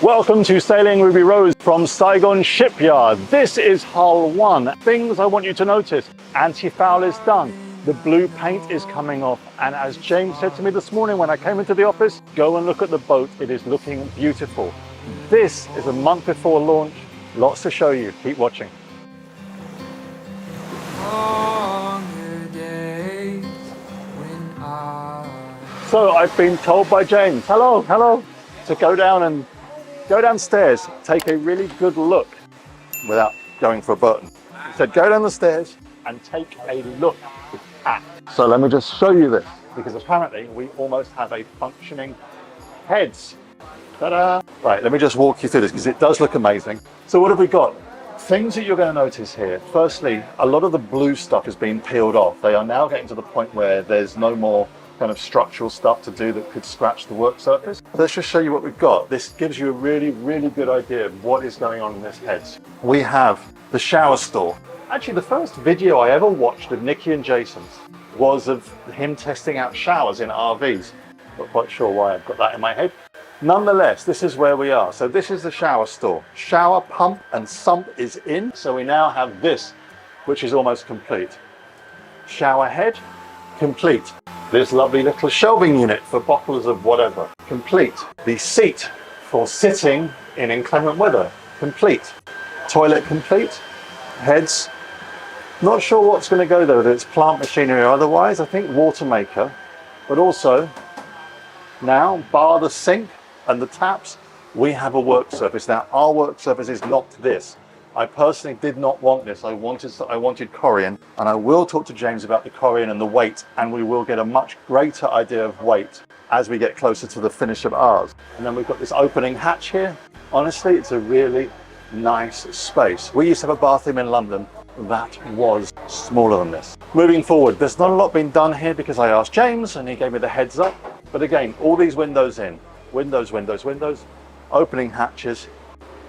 Welcome to Sailing Ruby Rose from Saigon Shipyard. This is hull 1. Things I want you to notice. Anti-foul is done. The blue paint is coming off. And as James said to me this morning when I came into the office, go and look at the boat. It is looking beautiful. This is a month before launch. Lots to show you. Keep watching. So I've been told by James, hello, to go downstairs, take a really good look without going for a button. He said, go down the stairs and take a look at. So let me just show you this, because apparently we almost have a functioning heads. Ta-da! Right, let me just walk you through this because it does look amazing. So what have we got? Things that you're going to notice here. Firstly, a lot of the blue stuff has been peeled off. They are now getting to the point where there's no more kind of structural stuff to do that could scratch the work surface. Let's just show you what we've got. This gives you a really good idea of what is going on in this heads. We have the shower store. Actually, the first video I ever watched of Nicky and Jason's was of him testing out showers in RVs. Not quite sure why I've got that in my head. Nonetheless, this is where we are. So this is the shower store. Shower pump and sump is in. So we now have this, which is almost complete. Shower head, complete. This lovely little shelving unit for bottles of whatever, complete. The seat for sitting in inclement weather, complete. Toilet complete. Heads. Not sure what's going to go there, whether it's plant machinery or otherwise. I think water maker. But also, now, bar the sink and the taps, we have a work surface. Now, our work surface is not this. I personally did not want this. I wanted Corian, and I will talk to James about the Corian and the weight, and we will get a much greater idea of weight as we get closer to the finish of ours. And then we've got this opening hatch here. Honestly, it's a really nice space. We used to have a bathroom in London that was smaller than this. Moving forward, there's not a lot being done here because I asked James and he gave me the heads up. But again, all these windows in, windows, opening hatches.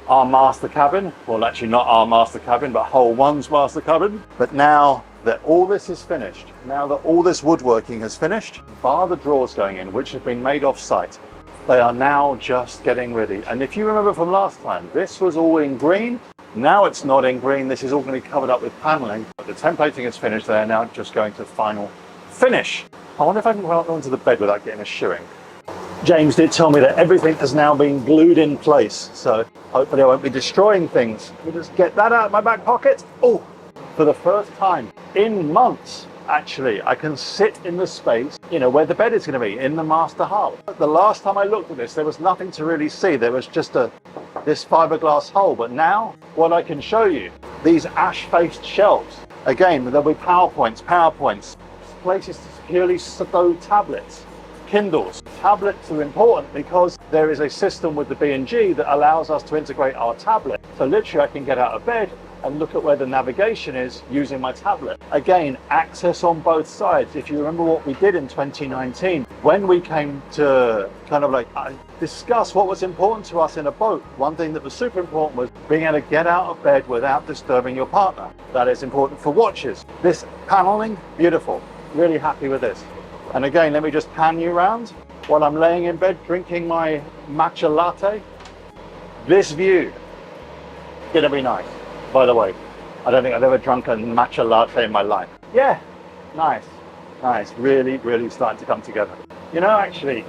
Our master cabin, well actually not our master cabin, but hull 1's master cabin. But now that all this is finished, now that all this woodworking has finished, bar the drawers going in, which have been made off site, they are now just getting ready. And if you remember from last time, this was all in green. Now it's not in green, this is all going to be covered up with paneling. But the templating is finished, they are now just going to final finish. I wonder if I can go out onto the bed without getting a shoeing. James did tell me that everything has now been glued in place, so hopefully I won't be destroying things. Let me just get that out of my back pocket. Oh, for the first time in months, actually, I can sit in the space, where the bed is going to be, in the master hull. The last time I looked at this, there was nothing to really see. There was just this fiberglass hull, but now what I can show you, these ash-faced shelves. Again, there'll be PowerPoints, places to securely stow tablets. Kindles. Tablets are important because there is a system with the B&G that allows us to integrate our tablet. So literally I can get out of bed and look at where the navigation is using my tablet. Again, access on both sides. If you remember what we did in 2019, when we came to kind of discuss what was important to us in a boat, one thing that was super important was being able to get out of bed without disturbing your partner. That is important for watches. This paneling, beautiful. Really happy with this. And again, let me just pan you around while I'm laying in bed drinking my matcha latte. This view, gonna be nice. By the way, I don't think I've ever drunk a matcha latte in my life. Yeah, nice. Really starting to come together. Actually,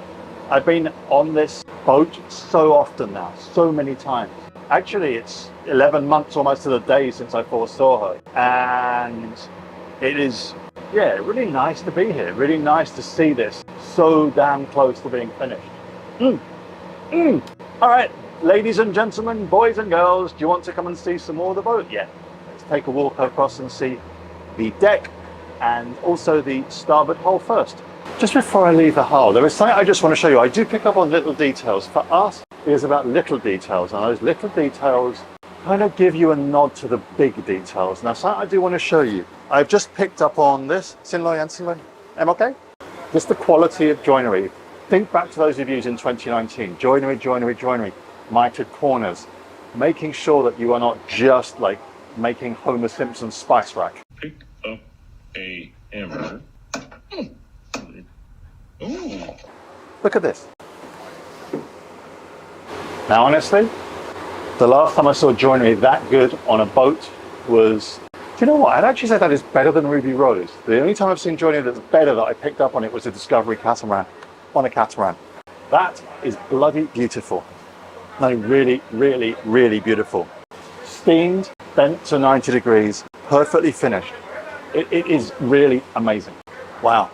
I've been on this boat so often now, so many times. Actually, it's 11 months almost to the day since I first saw her. And it is, really nice to be here. Really nice to see this so damn close to being finished. All right, ladies and gentlemen, boys and girls, do you want to come and see some more of the boat? Yeah, let's take a walk across and see the deck and also the starboard hull first. Just before I leave the hull, there is something I just want to show you. I do pick up on little details. For us, it is about little details, and those little details kind of give you a nod to the big details. Now, something I do want to show you. I've just picked up on this. Sinloy, am okay? Just the quality of joinery. Think back to those reviews in 2019. Joinery, mitered corners. Making sure that you are not just making Homer Simpson's spice rack. Pick up a hammer. Ooh. Look at this. Now, honestly, the last time I saw joinery that good on a boat was, do you know what? I'd actually say that is better than Ruby Rose. The only time I've seen joinery that's better that I picked up on it was a Discovery Catamaran, on a Catamaran. That is bloody beautiful. No, really, really, really beautiful. Steamed, bent to 90 degrees, perfectly finished. It is really amazing. Wow.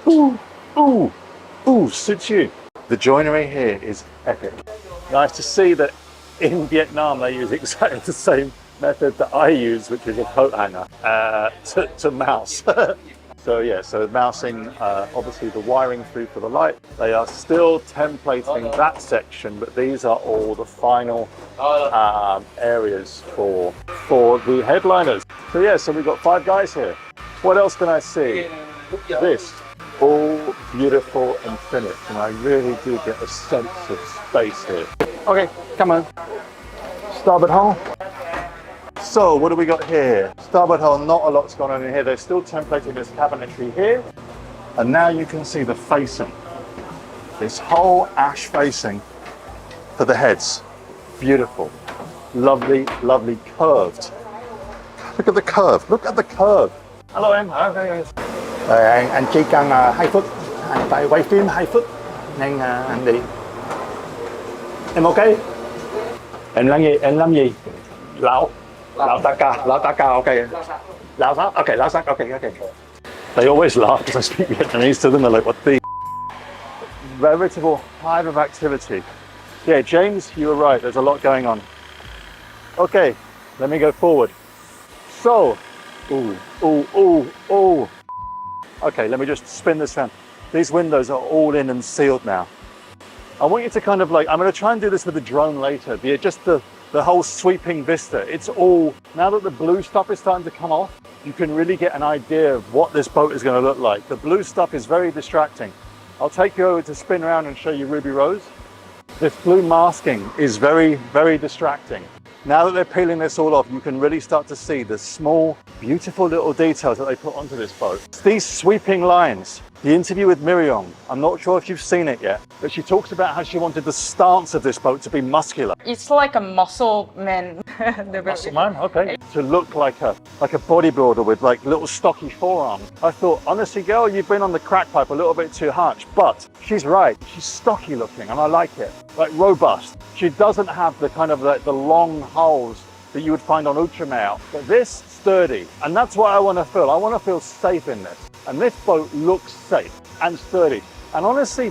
Ooh, ooh, ooh, suits you. The joinery here is epic. Nice to see that in Vietnam they use exactly the same method that I use, which is a coat hanger to mouse. So yeah, so mousing, obviously the wiring through for the light. They are still templating that section, but these are all the final areas for the headliners. So yeah, so we've got 5 guys here. What else can I see? This, all beautiful and finished, and I really do get a sense of space here. Okay, come on. Starboard hull. So what do we got here? Starboard hull, not a lot's gone on in here. They're still templating this cabinetry here. And now you can see the facing. This whole ash facing for the heads. Beautiful. Lovely, lovely curved. Look at the curve. Look at the curve. Hello em. Okay. Anh chỉ cần 2 phút, anh phải quay phim 2 phút nên anh đi. Em ok? Em làm gì? Lão taka, okay. Lão Pháp, okay. They always laugh because I speak Vietnamese to them. They're like, what the? Veritable hive of activity. Yeah, James, you were right. There's a lot going on. Okay, let me go forward. So, ooh. Okay, let me just spin this around. These windows are all in and sealed now. I want you to kind of like, I'm going to try and do this with the drone later, just the whole sweeping vista. It's all, now that the blue stuff is starting to come off, you can really get an idea of what this boat is going to look like. The blue stuff is very distracting. I'll take you over to spin around and show you Ruby Rose. This blue masking is very, very distracting. Now that they're peeling this all off, you can really start to see the small, beautiful little details that they put onto this boat. These sweeping lines. The interview with Miriam, I'm not sure if you've seen it yet, but she talks about how she wanted the stance of this boat to be muscular. It's like a muscle man. Muscle man, okay. To look like a bodybuilder with like little stocky forearms. I thought, honestly, girl, you've been on the crack pipe a little bit too much, but she's right. She's stocky looking and I like it, like robust. She doesn't have the kind of the long hulls that you would find on Ultramar, but this sturdy, and that's what I want to feel. I want to feel safe in this. And this boat looks safe and sturdy. And honestly,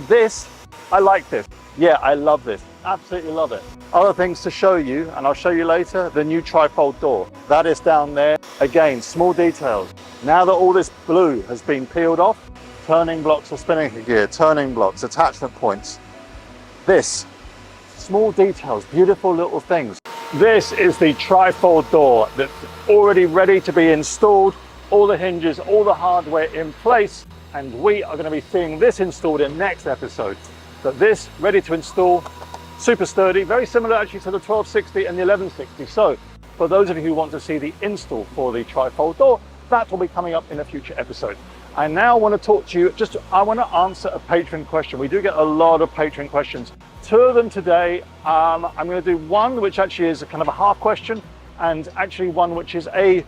I like this. Yeah, I love this. Absolutely love it. Other things to show you, and I'll show you later, the new trifold door. That is down there. Again, small details. Now that all this blue has been peeled off, turning blocks for spinning gear, turning blocks, attachment points. This, small details, beautiful little things. This is the trifold door that's already ready to be installed. All the hinges, all the hardware in place, and we are going to be seeing this installed in next episode. But this ready to install, super sturdy, very similar actually to the 1260 and the 1160. So for those of you who want to see the install for the trifold door, that will be coming up in a future episode. I now want to talk to you, I want to answer a patron question. We do get a lot of patron questions. 2 of them today. I'm going to do one which actually is a kind of a half question, and actually one which is a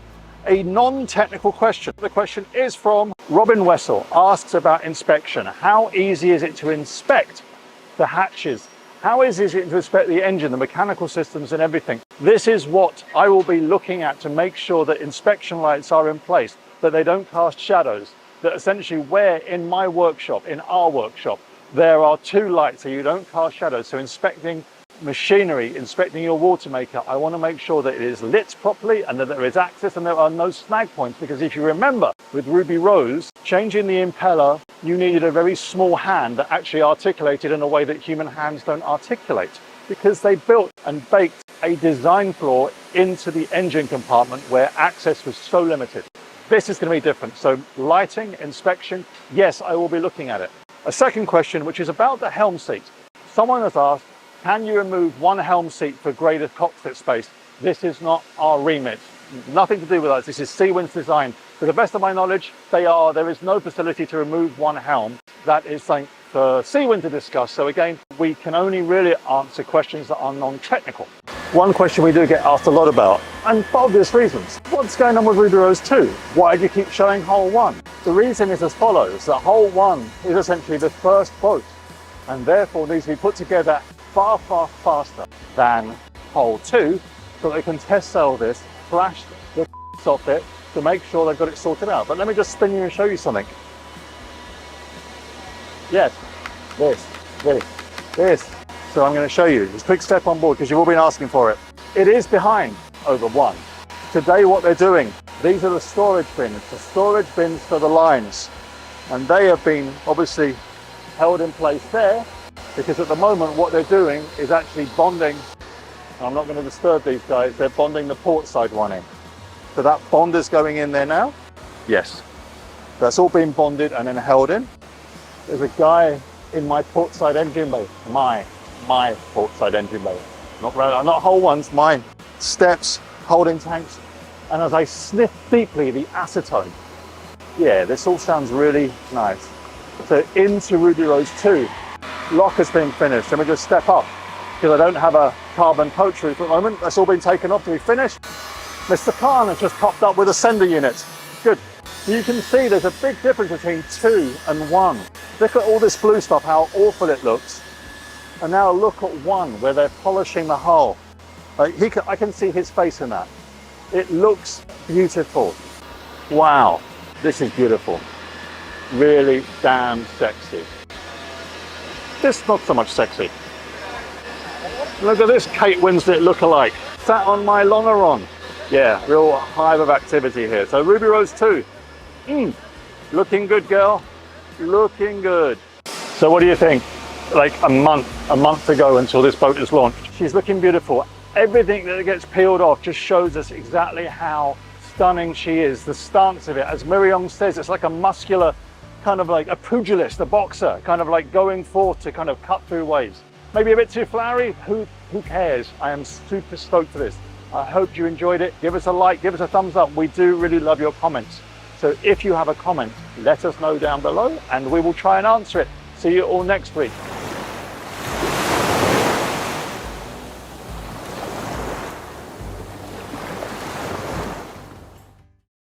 non-technical question. The question is from Robin Wessel, asks about inspection. How easy is it to inspect the hatches? How easy is it to inspect the engine, the mechanical systems and everything? This is what I will be looking at to make sure that inspection lights are in place, that they don't cast shadows, that essentially where in my workshop, in our workshop, there are 2 lights so you don't cast shadows. So inspecting machinery, inspecting your water maker, I want to make sure that it is lit properly and that there is access and there are no snag points, because if you remember with Ruby Rose, changing the impeller, you needed a very small hand that actually articulated in a way that human hands don't articulate, because they built and baked a design flaw into the engine compartment where access was so limited. This is going to be different. So lighting, inspection, yes, I will be looking at it. A second question, which is about the helm seat. Someone has asked, can you remove one helm seat for greater cockpit space? This is not our remit. Nothing to do with us. This is Seawind's design. To the best of my knowledge, there is no facility to remove one helm. that is something for Seawind to discuss. So again, we can only really answer questions that are non-technical. One question we do get asked a lot about, and for obvious reasons, what's going on with Ruby Rose 2? Why do you keep showing hole 1? The reason is as follows, that hole 1 is essentially the first boat, and therefore needs to be put together far, far faster than hole 2, so they can test sail this, flash the off it to make sure they've got it sorted out. But let me just spin you and show you something. Yes, this. So I'm going to show you this quick step on board because you've all been asking for it. It is behind over 1. Today what they're doing, these are the storage bins for the lines. And they have been obviously held in place there because at the moment what they're doing is actually bonding. I'm not going to disturb these guys, they're bonding the port side one in. So that bond is going in there now. Yes, that's all been bonded and then held in. There's a guy in my port side engine bay, my port side engine bay. Not whole ones, my steps, holding tanks. And as I sniff deeply the acetone, yeah, this all sounds really nice. So into Ruby Rose 2, lock has been finished. Let me just step up because I don't have a carbon coach roof at the moment. That's all been taken off to be finished. Mr. Khan has just popped up with a sender unit. Good. You can see there's a big difference between 2 and 1. Look at all this blue stuff, how awful it looks. And now look at 1 where they're polishing the hull. Like I can see his face in that. It looks beautiful. Wow, this is beautiful. Really damn sexy. This not so much sexy. Look at this Kate Winslet lookalike. Sat on my Longeron. Yeah, real hive of activity here. So Ruby Rose 2. Looking good, girl. Looking good. So what do you think? Like a month to go until this boat is launched. She's looking beautiful. Everything that gets peeled off just shows us exactly how stunning she is. The stance of it, as Miriam says, it's like a muscular, kind of like a pugilist, a boxer, kind of like going forth to kind of cut through waves. Maybe a bit too flowery, who cares? I am super stoked for this. I hope you enjoyed it. Give us a like, give us a thumbs up. We do really love your comments. So if you have a comment, let us know down below and we will try and answer it. See you all next week.